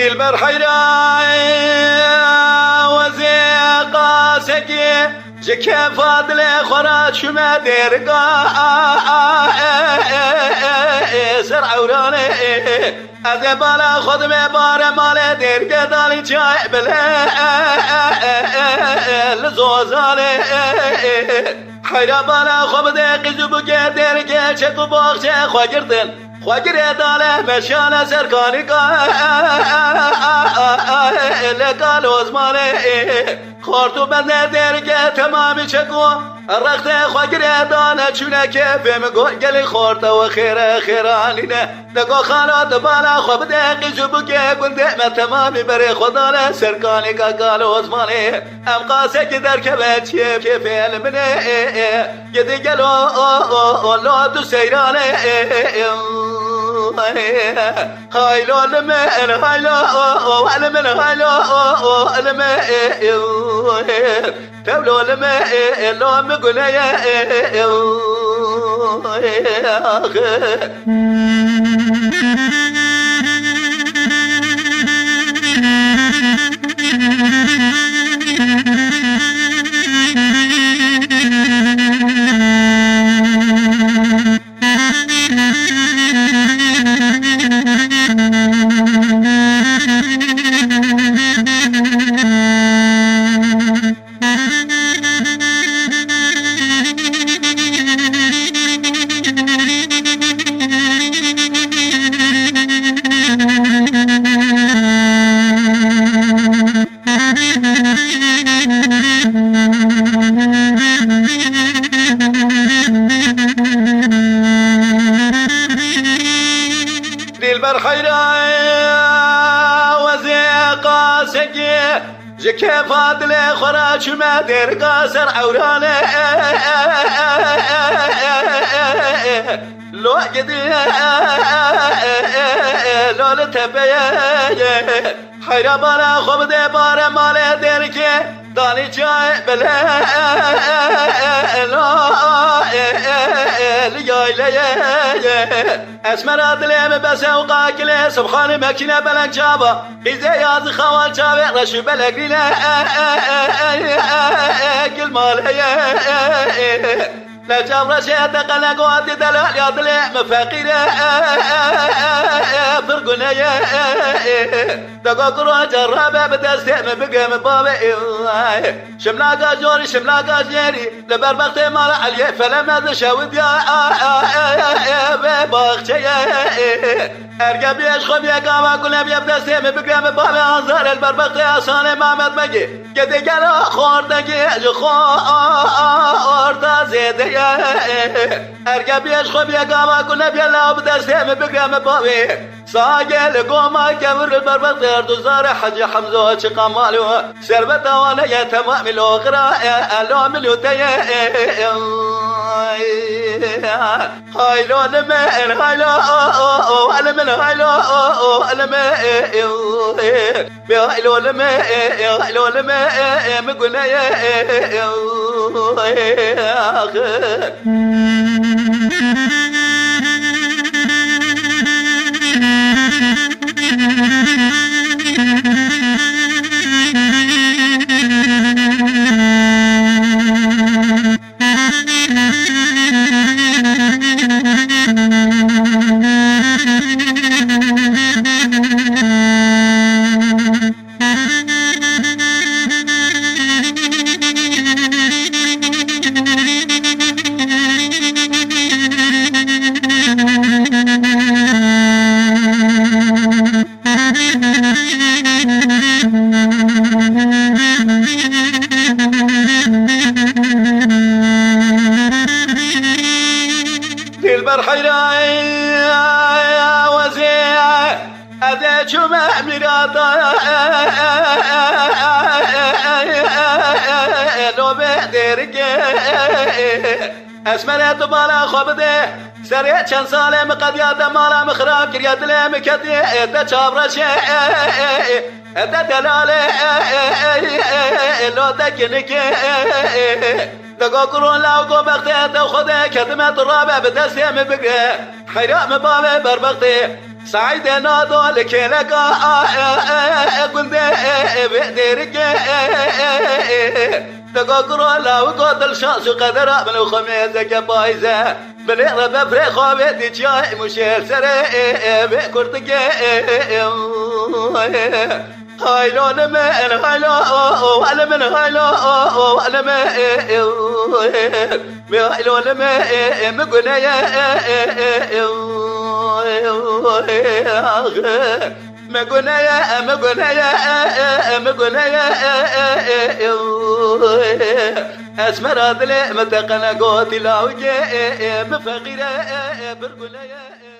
دلبر حيراي وزيقا سكي جكي فاضل خرات شما درقا سر عوراني أذبالا خدمة بار مال درقا دالي جاي بلا لزوزالي حيرا بالا خب دقي زبوكي درقا چكو باخشة خواجردن خواجر داله مشان سرکانی کا لکال ازمانه خورتو بنده درگه تمامی چکو رخت خواجر داله چونه که بهم گلی خورتا و خیره خیرانینه لگو خانات بالا خوب دقی زبو که گنده من تمامی بره خداله سرکانی کا گال ازمانه ام قاسه که در که چیه که فیل منه یدی گلو لو تو سیرانه هايلو لمن هايلو ولمن هايلو لمن تبلو لمن لو مقولي دلبر خيراي وزيقا سكي جكي فاضل خراج ما درقا سر عوراني لو قدي لو لتبي حيرا بالا خب دي بار مال دركي داني جاي بلا اسمر عدلم بس اوقاك لي سبخاني مكينة بلك جابا إذا ياز خوال جابي رشو بلك لي كل مال لا جاب رشيت قلق وادي دلال ياضلي مفاقيرة فرقنا دقا قروة جرابة بدستيم بقيم بابي شملاقا جوري شملاقا جيري لبر بختي مال علي فلما ذشاود يا بباختي ارقب يشخب يا قاما قلنا بيبدستيم بقيم بابي انظر البربختي اساني محمد مجي قدي قلا خوردقي خورتا زيدي ارقب يشخب يا قاما قلنا بيلا بدستيم بقيم بابي ساقل قوما كبر البربط غير دوزار حجي حمزة شقامالو سربة وانا يا تمام الأخرى ألو ملوتي هايلو لمن هايلو ولمن هايلو لمن بهايلو لمن هايلو لمن مقولنا أذا شمع مرادا لو بدرك اسمرت بالا خبده سريع چند ساله قد یاد مالا مخراب کرد لم کدی تچابرش دلاله لو دکنک دقا قرون لاو قو بخته تو خده کدمت رابع بدستیم بگه خیرام بابه بربخته سعيد نادو لكيلكا قلت بدرك تقرا لا وقود الشاش قدر من الخميزة بايزة بلغ بفرخ بيتي جاي مشير سري بكرتك هايلو لمن هايلو وانا من هايلو وانا من هايلو لمن مقنية مقنية اسمر هذا متقنا قوتي لاوجي مفقيرة برقنية